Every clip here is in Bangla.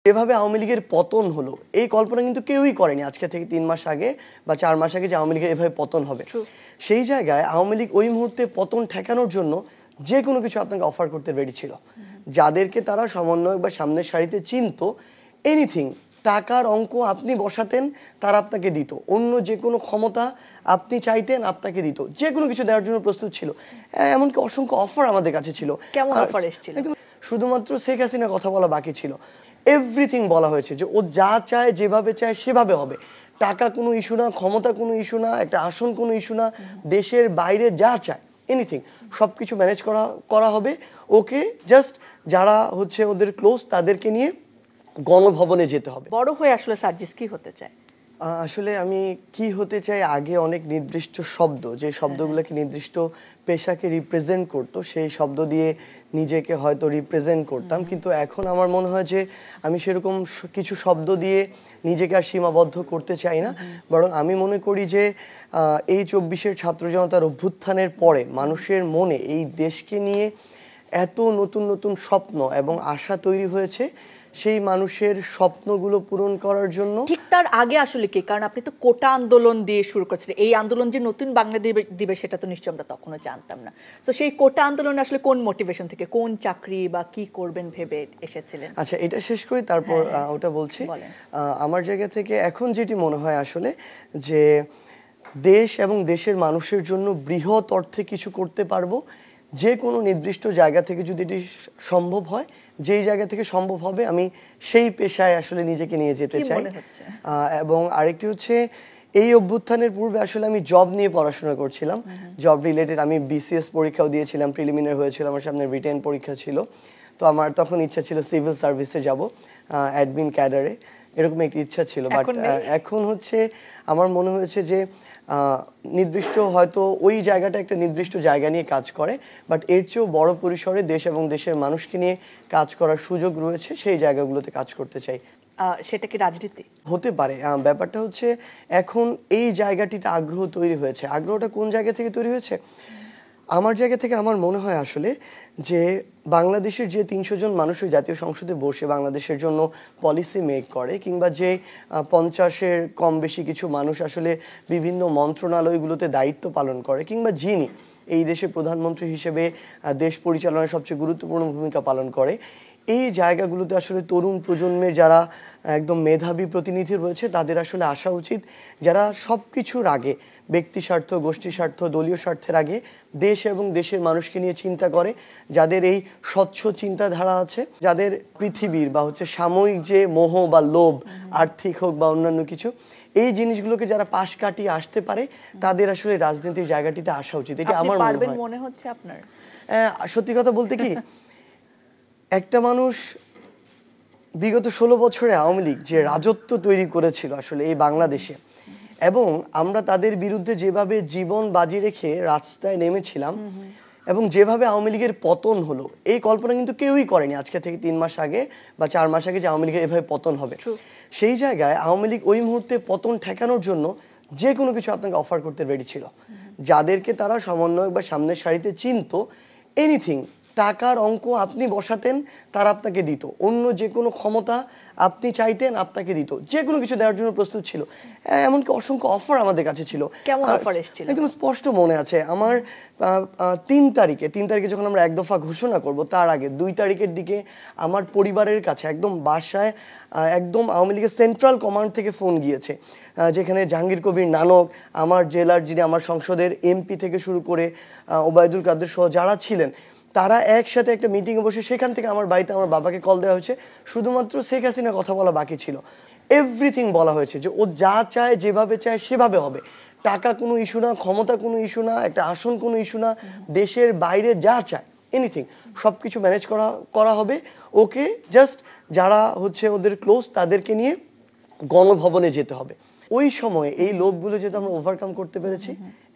যেভাবে আওয়ামী লীগের পতন হলো এই কল্পনা কিন্তু কেউই করেনি আজকে থেকে ৩ মাস আগে বা ৪ মাস আগে যে আওয়ামী লীগের এভাবে পতন হবে। সেই জায়গায় আওয়ামী লীগ ওই মুহূর্তে পতন ঠেকানোর জন্য যে কোনো কিছু আপনাকে অফার করতে রেডি ছিল। যাদেরকে তারা সমন্বয়ক বা সামনের সারিতে চিনত, এনিথিং, টাকার অঙ্ক আপনি বসাতেন তারা আপনাকে দিত, অন্য যে কোনো ক্ষমতা আপনি চাইতেন আপনাকে দিত, যে কোনো কিছু দেওয়ার জন্য প্রস্তুত ছিল। এমনকি অসংখ্য অফার আমাদের কাছে ছিল। কেমন অফার এসেছিল? শুধুমাত্র শেখ হাসিনা কথা বলা বাকি ছিল। এভরিথিং বলা হয়েছে যে ও যা চায় যেভাবে চায় সেভাবে হবে। টাকা কোনো ইস্যু না, ক্ষমতা কোনো ইস্যু না, একটা আসন কোনো ইস্যু না, দেশের বাইরে যা চায় এনিথিং সবকিছু ম্যানেজ করা হবে। ওকে জাস্ট যারা হচ্ছে ওদের ক্লোজ তাদেরকে নিয়ে গণভবনে যেতে হবে। বড় হয়ে আসলে সার্জিস কি হতে চায়? আসলে আমি কি হতে চাই, আগে অনেক নির্দিষ্ট শব্দ, যে শব্দগুলোকে নির্দিষ্ট পেশাকে রিপ্রেজেন্ট করতো, সেই শব্দ দিয়ে নিজেকে হয়তো রিপ্রেজেন্ট করতাম। কিন্তু এখন আমার মনে হয় যে আমি সেরকম কিছু শব্দ দিয়ে নিজেকে আর সীমাবদ্ধ করতে চাই না। বরং আমি মনে করি যে এই ২৪-এর ছাত্র জনতার অভ্যুত্থানের পরে মানুষের মনে এই দেশকে নিয়ে এত নতুন নতুন স্বপ্ন এবং আশা তৈরি হয়েছে, সেই মানুষের স্বপ্নগুলো পূরণ করার জন্য। ঠিক তার আগে আসলে কি, কারণ আপনি তো কোটা আন্দোলন দিয়ে শুরু করেছিলেন, এই আন্দোলন যে নতুন বাংলা দিবে সেটা তো নিশ্চয়ই আমরা তখনও জানতাম না। তো সেই কোটা আন্দোলন আসলে কোন মোটিভেশন থেকে, কোন চাকরি বা কি করবেন ভেবে এসেছিলেন? আচ্ছা, এটা শেষ করি তারপর ওটা বলছি। আমার জায়গা থেকে এখন যেটি মনে হয় আসলে যে দেশ এবং দেশের মানুষের জন্য বৃহৎ অর্থে কিছু করতে পারবো, যে কোনো নির্দিষ্ট জায়গা থেকে যদি এটি সম্ভব হয়, যেই জায়গা থেকে সম্ভব হবে আমি সেই পেশায় আসলে নিজেকে নিয়ে যেতে চাই। এবং আরেকটি হচ্ছে, এই অভ্যুত্থানের পূর্বে আসলে আমি জব নিয়ে পড়াশোনা করছিলাম, জব রিলেটেড। আমি বিসিএস পরীক্ষাও দিয়েছিলাম, প্রিলিমিনারি হয়েছিল, আমার সামনে রিটেন পরীক্ষা ছিল। তো আমার তখন ইচ্ছা ছিল সিভিল সার্ভিসে যাব, অ্যাডমিন ক্যাডারে, এরকম একটি ইচ্ছা ছিল। বাট এখন হচ্ছে আমার মনে হয়েছে যে নির্দিষ্ট হয়তো ওই জায়গাটা একটা নির্দিষ্ট জায়গা নিয়ে কাজ করে, বাট এর চেয়েও বড় পরিসরে দেশ এবং দেশের মানুষকে নিয়ে কাজ করার সুযোগ রয়েছে, সেই জায়গাগুলোতে কাজ করতে চাই। সেটা কি রাজনীতি হতে পারে? ব্যাপারটা হচ্ছে এখন এই জায়গাটিতে আগ্রহ তৈরি হয়েছে। আগ্রহটা কোন জায়গা থেকে তৈরি হয়েছে? আমার জায়গা থেকে আমার মনে হয় আসলে যে বাংলাদেশের যে ৩০০ জন মানুষ ওই জাতীয় সংসদে বসে বাংলাদেশের জন্য পলিসি মেক করে, কিংবা যে ৫০-এর কম বেশি কিছু মানুষ আসলে বিভিন্ন মন্ত্রণালয়গুলোতে দায়িত্ব পালন করে, কিংবা যিনি এই দেশের প্রধানমন্ত্রী হিসেবে দেশ পরিচালনায় সবচেয়ে গুরুত্বপূর্ণ ভূমিকা পালন করে, এই জায়গাগুলোতে আসলে তরুণ প্রজন্মের যারা একদম মেধাবী প্রতিনিধি রয়েছে তাদের আসলে আসা উচিত, যারা সবকিছুর আগে ব্যক্তি স্বার্থ, গোষ্ঠী স্বার্থ, দলীয় স্বার্থের আগে দেশ এবং দেশের মানুষকে নিয়ে চিন্তা করে, যাদের এই স্বচ্ছ চিন্তাধারা আছে, যাদের পৃথিবীর বা হচ্ছে সাময়িক যে মোহ বা লোভ, আর্থিক হোক বা অন্যান্য কিছু, এই জিনিসগুলোকে যারা পাশ কাটিয়ে আসতে পারে, তাদের আসলে রাজনীতির জায়গাটিতে আসা উচিত। এটা আমার মনে হচ্ছে আপনার। সত্যি কথা বলতে কি, একটা মানুষ বিগত ১৬ বছরে আওয়ামী লীগ যে রাজত্ব তৈরি করেছিল আসলে এই বাংলাদেশে, এবং আমরা তাদের বিরুদ্ধে যেভাবে জীবন বাজি রেখে রাস্তায় নেমেছিলাম, এবং যেভাবে আওয়ামী লীগের পতন হলো এই কল্পনা কিন্তু কেউই করেনি আজকে থেকে ৩ মাস আগে বা ৪ মাস আগে যে আওয়ামী লীগের এভাবে পতন হবে। সেই জায়গায় আওয়ামী লীগ ওই মুহূর্তে পতন ঠেকানোর জন্য যে কোনো কিছু আপনাকে অফার করতে রেডি ছিল। যাদেরকে তারা সমন্বয়ক বা সামনের সারিতে চিনত, এনিথিং, টাকার অঙ্ক আপনি বসাতেন তারা আপনাকে দিত, অন্য যে কোনো ক্ষমতা আপনি চাইতেন আপনাকে দিত, যে কোনো কিছু দেওয়ার জন্য প্রস্তুত ছিল। এমনকি অসংখ্য অফার আমাদের কাছে ছিল। কেমন অফার এসেছিল? একদম স্পষ্ট মনে আছে আমার। ৩ তারিখে যখন আমরা এক দফা ঘোষণা করব, তার আগে ২ তারিখের দিকে আমার পরিবারের কাছে একদম বাসায় একদম আওয়ামী লীগের সেন্ট্রাল কমান্ড থেকে ফোন গিয়েছে, যেখানে জাহাঙ্গীর কবির নানক, আমার জেলার যিনি আমার সংসদের এমপি থেকে শুরু করে ওবায়দুল কাদের সহ যারা ছিলেন, তারা একসাথে একটা মিটিংয়ে বসে, সেখান থেকে আমার বাড়িতে আমার বাবাকে কল দেওয়া হয়েছে। শুধুমাত্র শেখ হাসিনা কথা বলা বাকি ছিল। এভরিথিং বলা হয়েছে যে ও যা চায় যেভাবে চায় সেভাবে হবে। টাকা কোনো ইস্যু না, ক্ষমতা কোনো ইস্যু না, একটা আসন কোনো ইস্যু না, দেশের বাইরে যা চায় এনিথিং সবকিছু ম্যানেজ করা হবে। ওকে জাস্ট যারা হচ্ছে ওদের ক্লোজ তাদেরকে নিয়ে গণভবনে যেতে হবে। ওই সময় এই লোভগুলো যেহেতু আমরা ওভারকাম করতে পেরেছি,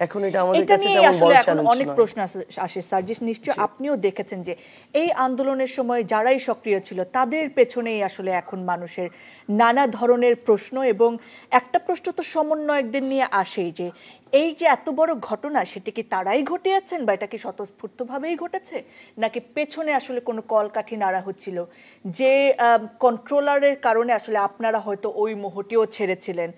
এখন এটা আমাদের এটা কাছে নিয়ে তেমন আসলে বড় এখন চ্যালেঞ্জ অনেক নয়। প্রশ্ন আসে সার্জিস, নিশ্চয় আপনিও দেখেছেন যে এই আন্দোলনের সময় যারাই সক্রিয় ছিল তাদের পেছনেই আসলে এখন মানুষের নানা ধরনের প্রশ্ন, এবং একটা প্রশ্ন তো সমন্বয়কদের নিয়ে আসেই যে এই যে এত বড় ঘটনা সেটা কি তারাই ঘটিয়েছেন বা এটা কি স্বতঃস্ফূর্তভাবেই ঘটেছে, নাকি পেছনে আসলে কোনো কলকাঠি নাড়া হচ্ছিল, যে কন্ট্রোলারের কারণে আসলে আপনারা হয়তো ওই মোহটিও ছেড়েছিলেন,